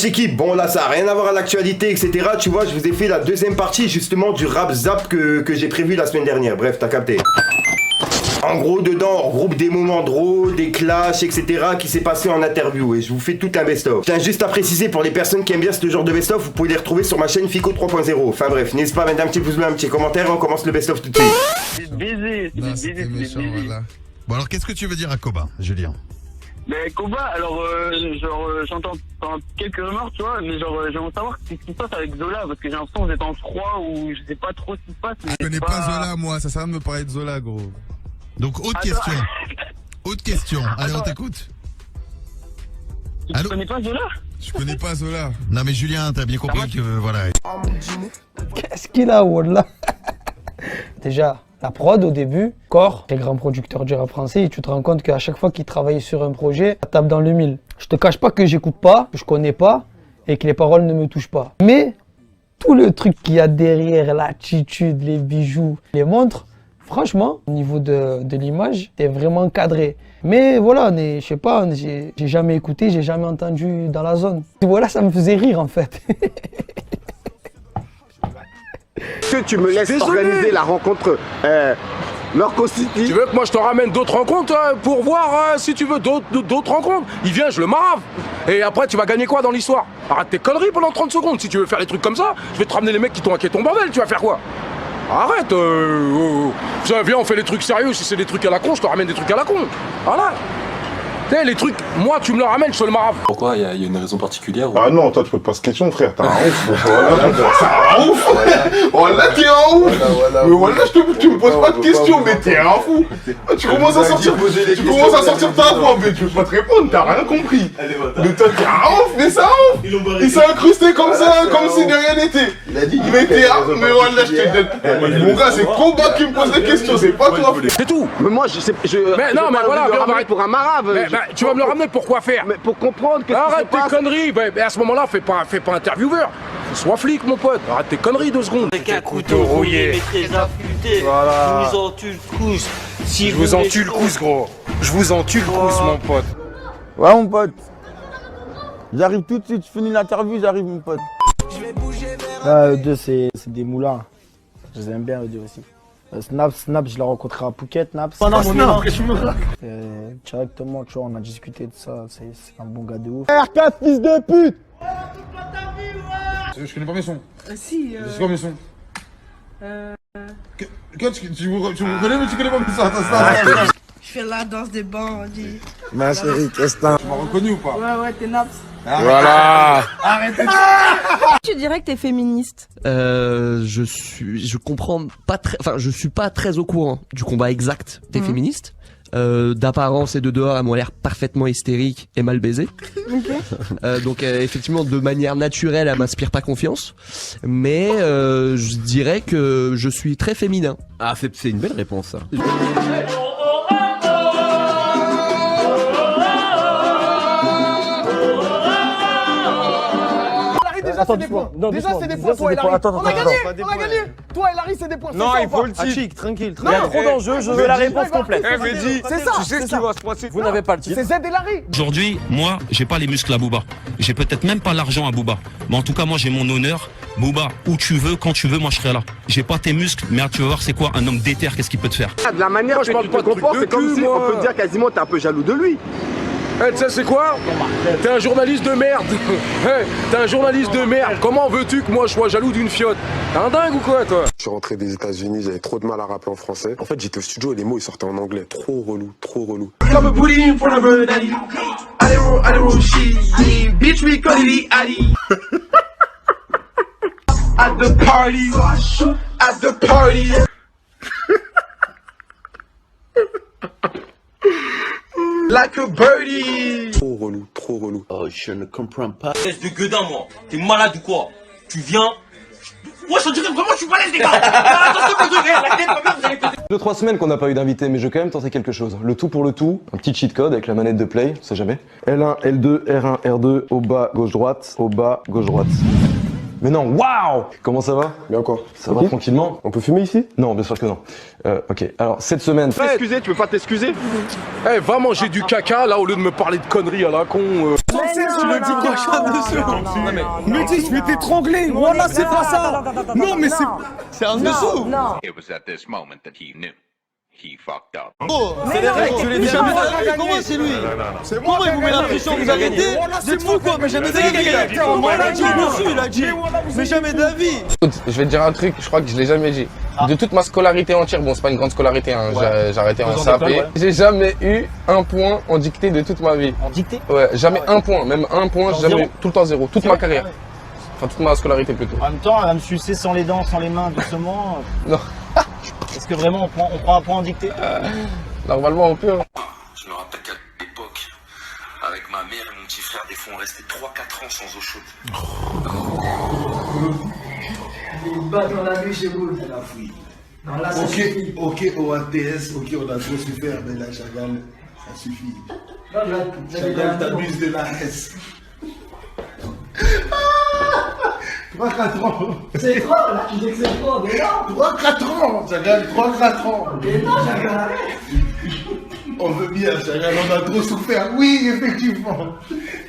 Équipe, bon là ça a rien à voir à l'actualité etc, tu vois je vous ai fait la deuxième partie justement du rap zap que j'ai prévu la semaine dernière, bref t'as capté. En gros dedans on regroupe des moments drôles, des clashs etc qui s'est passé en interview et je vous fais tout un best-of. Je tiens juste à préciser pour les personnes qui aiment bien ce genre de best-of, vous pouvez les retrouver sur ma chaîne Fico 3.0. Enfin bref, n'hésitez pas à mettre un petit pouce bleu, un petit commentaire et on commence le best-of tout de suite. Voilà. Bon alors qu'est-ce que tu veux dire à Koba, Julien? Mais Koba, alors j'entends quelques remarques, tu vois, mais j'aimerais savoir ce qui se passe avec Zola, parce que j'ai l'impression que vous êtes en froid ou je sais pas trop ce qui se passe. Je connais pas Zola moi, ça sert à rien de me parler de Zola gros. Donc autre question. Autre question, allez on t'écoute. Tu connais pas Zola? Je connais pas Zola. Non mais Julien, t'as bien compris que voilà. Qu'est-ce qu'il a, Wallah? Déjà, la prod au début, Core, très grand producteur du rap français, et tu te rends compte qu'à chaque fois qu'il travaille sur un projet, ça tape dans le mille. Je te cache pas que j'écoute pas, que je connais pas, et que les paroles ne me touchent pas. Mais tout le truc qu'il y a derrière, l'attitude, les bijoux, les montres, franchement, au niveau de l'image, c'est vraiment cadré. Mais voilà, je sais pas, j'ai jamais écouté, j'ai jamais entendu dans la zone. Voilà, ça me faisait rire en fait. Que tu me laisses organiser la rencontre Norco City. Tu veux que moi je te ramène d'autres rencontres pour voir si tu veux d'autres rencontres? Il vient, je le marave. Et après tu vas gagner quoi dans l'histoire? Arrête tes conneries pendant 30 secondes. Si tu veux faire des trucs comme ça, je vais te ramener les mecs qui t'ont hacké ton bordel. Tu vas faire quoi? Arrête. Viens, on fait des trucs sérieux. Si c'est des trucs à la con, je te ramène des trucs à la con. Voilà. Tu sais, les trucs, moi tu me le ramènes, je te le marave. Pourquoi? Il y a une raison particulière ou... Ah non, toi tu peux pas se question frère, t'es un ouf. T'es un ouf. Voilà, t'es un ouf. Mais voilà, tu me poses pas de questions, mais t'es un fou. Tu commences à sortir ta voix, mais tu peux pas te répondre, t'as rien compris. Mais toi t'es un ouf, mais c'est un ouf. Il s'est incrusté comme ça, comme si de rien n'était. Mais t'es un, mais voilà, je te donne. Mon gars, c'est Koba qui me pose des questions, c'est pas toi. C'est tout. Mais moi je sais, Mais non, mais voilà, on va pour un marave. Tu vas me le ramener pour quoi faire? Mais pour comprendre que arrête tes conneries, mais à ce moment-là, fais pas intervieweur. Sois flic, mon pote. Arrête tes conneries 2 secondes. Avec un couteau rouillé, mais très affûté. Voilà. Je vous en tue le cousse. Si je vous en tue le cousse, gros. Je vous en tue le cousse, mon pote. Ouais, mon pote. J'arrive tout de suite, je finis l'interview, j'arrive, mon pote. Eux deux, c'est des moulins. Je les aime bien, eux deux aussi. Snap, je l'ai rencontré à Phuket, Naps. Oh non, mon directement, tu vois, on a discuté de ça, c'est un bon gars de ouf. R4, fils de pute! Je connais pas mes sons. Si, C'est quoi mes sons? Tu me connais mais tu connais pas mes sons. je fais la danse des bandits. Ma chérie, qu'est-ce que t'as? Tu m'as reconnu ou pas? Ouais, t'es Naps. Voilà. Arrêtez. Tu dirais que t'es féministe? Je comprends pas très, enfin, je suis pas très au courant du combat exact des féministes. D'apparence et de dehors, elles m'ont l'air parfaitement hystériques et mal baisées. Donc effectivement, de manière naturelle, elles m'inspirent pas confiance. Mais je dirais que je suis très féminin. Ah, c'est une belle réponse ça. Déjà, c'est des points. Déjà, c'est des points. Toi et Larry. On a gagné. Toi et Larry, c'est des points. Non, il faut le titre. Chic, tranquille. Il y a trop d'enjeux, je veux la réponse complète. C'est ça. Tu sais ce qui va se passer. Vous n'avez pas le titre. C'est Z et Larry. Aujourd'hui, moi, j'ai pas les muscles à Booba. J'ai peut-être même pas l'argent à Booba. Mais en tout cas, moi, j'ai mon honneur. Booba, où tu veux, quand tu veux, moi, je serai là. J'ai pas tes muscles, mais tu vas voir, c'est quoi un homme déter, qu'est-ce qu'il peut te faire? De la manière que tu te comportes, c'est comme si on peut dire quasiment t'es un peu jaloux de lui. Tu sais c'est quoi? T'es un journaliste de merde. T'es un journaliste de merde. Comment veux-tu que moi je sois jaloux d'une fiotte? T'es un dingue ou quoi toi? Je suis rentré des États-Unis, j'avais trop de mal à rapper en français. En fait, j'étais au studio et les mots ils sortaient en anglais. Trop relou, trop relou. Like a birdie. Trop relou, trop relou. Oh, je ne comprends pas. Laisse de gueudin, moi. T'es malade ou quoi? Tu viens. Ouais, je te dirais vraiment, je suis balèze, les gars. Attention, la tête, ma mère, vous allez péter. 2-3 semaines qu'on n'a pas eu d'invité, mais je vais quand même tenter quelque chose. Le tout pour le tout, un petit cheat code avec la manette de play, on sait jamais. L1, L2, R1, R2, au bas, gauche-droite, au bas, gauche-droite. Mais non, waouh! Comment ça va? Bien quoi? Ça va tranquillement? On peut fumer ici? Non, bien sûr que non. Ok, alors cette semaine... T'excuser, tu peux pas t'excuser? Va manger du caca là au lieu de me parler de conneries à la con. tu me dis quoi, dessous? Mais dis, je vais t'étrangler. Voilà, c'est pas ça. Non, mais c'est un dessous. It was at this moment that he knew. He fucked up. Oh, c'est les règles, je l'ai dit. Jamais d'avis. Comment c'est lui? Comment il vous met la pression? Vous arrêtez? Vous êtes fou quoi? Mais jamais d'avis. Il a dit dessus, il a dit. Mais jamais d'avis. Je vais te dire un truc, je crois que je l'ai jamais dit. De toute ma scolarité entière, bon c'est pas une grande scolarité, hein, j'ai arrêté en CAP. J'ai jamais eu un point en dictée de toute ma vie. En dictée? Ouais, jamais un point, même un point, j'ai jamais eu. Tout le temps zéro, toute ma carrière. Enfin toute ma scolarité plutôt. En même temps, elle va me sucer sans les dents, sans les mains, doucement. Non. Est-ce que vraiment on prend un point en dictée? Normalement on peut. Je me rappelle qu'à l'époque, avec ma mère et mon petit frère, des fois on restait 3-4 ans sans eau chaude. Il bat dans la nuit chez vous, c'est la fouille. Ok, au ATS, ok, on a trop souffert, mais la Chagall, ça suffit. Chagall, t'abuses de la S. 3-4 ans. C'est trop, là, tu dis que c'est trop, mais non. 3-4 ans, Chagall, 3-4 ans. Mais non, Chagall, arrête. On veut bien, Chagall, on a trop souffert, oui, effectivement.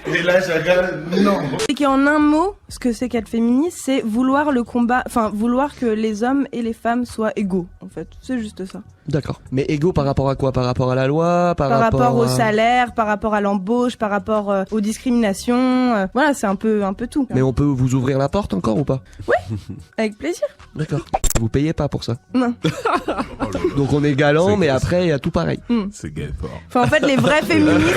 Et là, Chagall, non. C'est qu'en un mot, ce que c'est qu'être féministe, c'est vouloir le combat, enfin vouloir que les hommes et les femmes soient égaux, en fait. C'est juste ça. D'accord. Mais égaux par rapport à quoi? Par rapport à la loi? Par rapport au salaire, par rapport à l'embauche, par rapport aux discriminations. Voilà, c'est un peu tout. Mais on peut vous ouvrir la porte encore ou pas? Oui, avec plaisir. D'accord. Vous payez pas pour ça? Non. Donc on est galant, mais après il y a tout pareil. C'est gay fort. Enfin, en fait, les vrais féministes,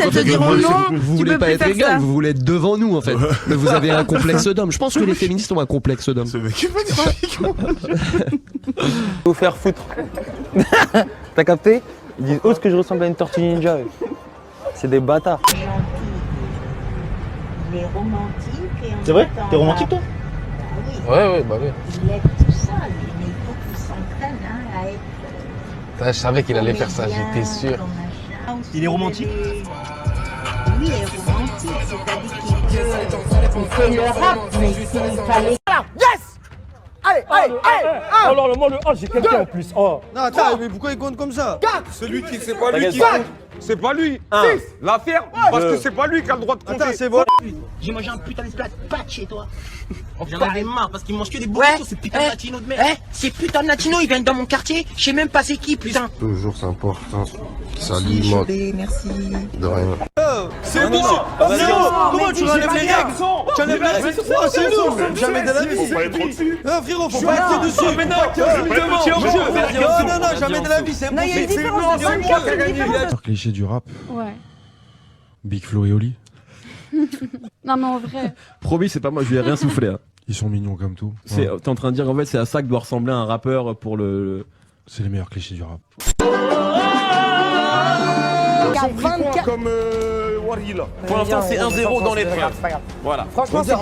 elles te diront non. Vous voulez pas être égal, vous voulez être devant nous en fait. Mais vous avez un complexe d'homme. Je pense que les féministes ont un complexe d'homme. Ce mec est magnifique. Faut faire foutre. T'as capté? Ils disent oh, ce que je ressemble à une tortue ninja. C'est des bâtards. Il est romantique. C'est vrai? T'es romantique toi? Ouais, bah oui. Il aime tout ça, mais il faut qu'il s'entraîne à être. Je savais qu'il allait faire ça, j'étais sûr. Il est romantique? Oui, il est romantique, c'est-à-dire qu'il fait le rap, mais s'il fallait. Yes! Allez! Oh là là, moi le 1, j'ai quelqu'un en plus. Oh. Non, attends, mais pourquoi il compte comme ça? 4! Celui qui, c'est pas lui qui. C'est pas lui! L'affaire, parce que c'est pas lui qui a le droit de compter. Attends, c'est bon. J'ai mangé un putain de plat de pâtes chez toi. J'en avais marre parce qu'il mange que des burritos, ces putains de latinos de merde. Ces putains de latinos, ils viennent dans mon quartier, je sais même pas c'est qui, putain. Toujours c'est important. Salut, merci. De rien. C'est bon! Comment tu enlèves les règles? Tu enlèves les règles? C'est nous! Jamais de la vie! Non, frérot, faut pas être dessus! Non, jamais de la vie, c'est impossible! C'est cliché du rap. Ouais. Big Flo et Oli. Non mais en vrai. Promis, c'est pas moi, je lui ai rien soufflé. Hein. Ils sont mignons comme tout. T'es en train de dire en fait c'est à ça que doit ressembler un rappeur pour le... C'est les meilleurs clichés du rap. Comme Wari là. Pour l'instant c'est 1-0 dans les trains. Voilà. Franchement c'est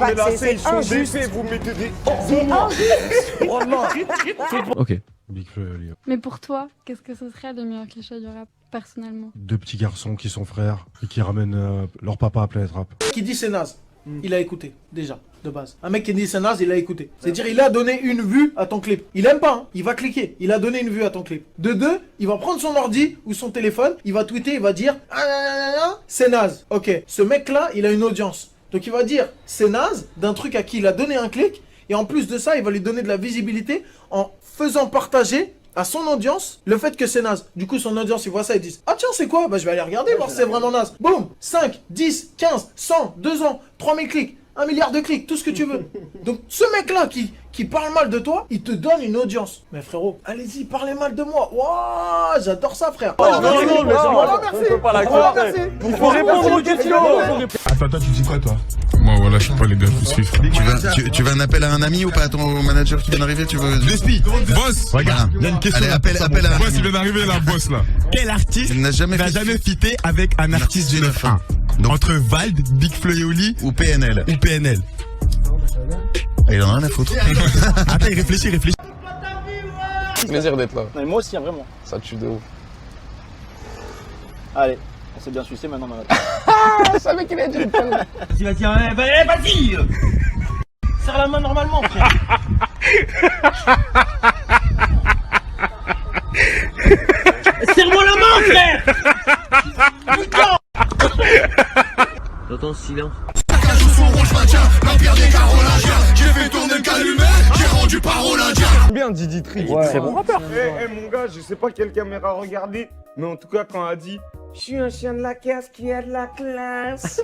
injuste. Vous mettez des... Ok. Big Flo et Oli. Mais pour toi, qu'est-ce que ce serait le meilleur cliché du rap, personnellement? Deux petits garçons qui sont frères et qui ramènent leur papa à Planète Rap. Qui dit c'est naze, il a écouté, déjà, de base. Un mec qui dit c'est naze, il a écouté. C'est-à-dire, il a donné une vue à ton clip. Il aime pas, hein, il va cliquer. Il a donné une vue à ton clip. De deux, il va prendre son ordi ou son téléphone, il va tweeter, il va dire c'est naze. Ok, ce mec-là, il a une audience. Donc il va dire c'est naze d'un truc à qui il a donné un clic. Et en plus de ça, il va lui donner de la visibilité en faisant partager à son audience le fait que c'est naze. Du coup, son audience, ils voient ça, ils disent ah tiens, c'est quoi? Bah je vais aller regarder, voir si c'est vraiment naze. Boum, 5, 10, 15, 100, 2 ans, 3000 clics, 1 milliard de clics, tout ce que tu veux. Donc ce mec-là qui parle mal de toi, il te donne une audience. Mais frérot, allez-y, parlez mal de moi. Waouh, j'adore ça, frère. Non, mais voilà, merci. On peut pas l'accepter. Il faut répondre aux questions. Attends, toi, tu dis quoi, toi? Moi, voilà, je sais pas, les gars, je vous suis. Tu veux un appel à un ami ou pas à ton manager qui vient d'arriver? Tu veux... Lespi, boss. Regarde, il y a une question. Allez, appelle à un boss, il vient d'arriver, la boss, là. Quel artiste n'a jamais fité avec un artiste du 9-1? Entre Vald, Big Flo et Oli ou PNL? Il en a rien à foutre. Attends, il réfléchit. Plaisir d'être là. Mais moi aussi, hein, vraiment. Ça tue de ouf. Allez, on s'est bien sucé maintenant. Je savais qu'il allait dire une connerie. Vas-y. Serre la main normalement, frère. Serre-moi la main, frère. Putain. J'entends silence. J'ai fait tourner le calumet, j'ai rendu parole indien. Bien Didi Tri, très bon rappeur. Mon gars, je sais pas quelle caméra regarder, mais en tout cas quand elle a dit je suis un chien de la casse qui a de la classe.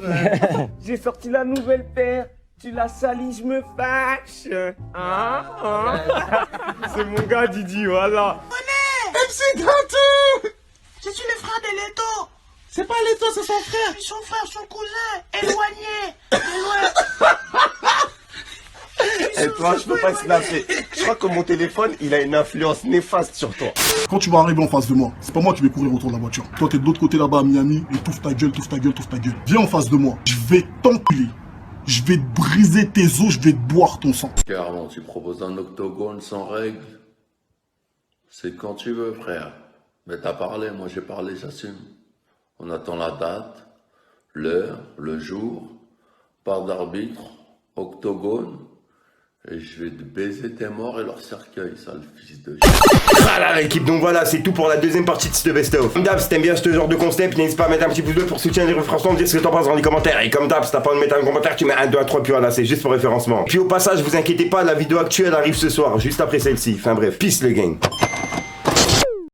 J'ai sorti la nouvelle paire, tu l'as sali, je me fâche. C'est mon gars Didi, voilà. MC Dantou. Je suis le frère de Leto. C'est pas Leto, c'est son frère. Je suis son frère, son cousin, éloigné, de loin. Et toi, je peux pas snapper. Je crois que mon téléphone, il a une influence néfaste sur toi. Quand tu vas arriver en face de moi, c'est pas moi qui vais courir autour de la voiture. Toi, t'es de l'autre côté là-bas à Miami et touffe ta gueule, touffe ta gueule, touffe ta gueule. Viens en face de moi. Je vais t'enculer. Je vais te briser tes os, je vais te boire ton sang. Carrément, tu proposes un octogone sans règles. C'est quand tu veux, frère. Mais t'as parlé, moi j'ai parlé, j'assume. On attend la date, l'heure, le jour, part d'arbitre, octogone. Et je vais te baiser tes morts et leur cercueil, sale fils de... Voilà l'équipe, donc voilà, c'est tout pour la deuxième partie de ce best of. Comme d'hab, si t'aimes bien ce genre de concept, n'hésite pas à mettre un petit pouce bleu pour soutenir Franchement, me dire ce que t'en penses dans les commentaires. Et comme d'hab, si t'as pas envie de mettre un commentaire, tu mets 1, 2, 3, puis voilà, c'est juste pour référencement. Puis au passage, vous inquiétez pas, la vidéo actuelle arrive ce soir, juste après celle-ci. Enfin bref, peace le gang.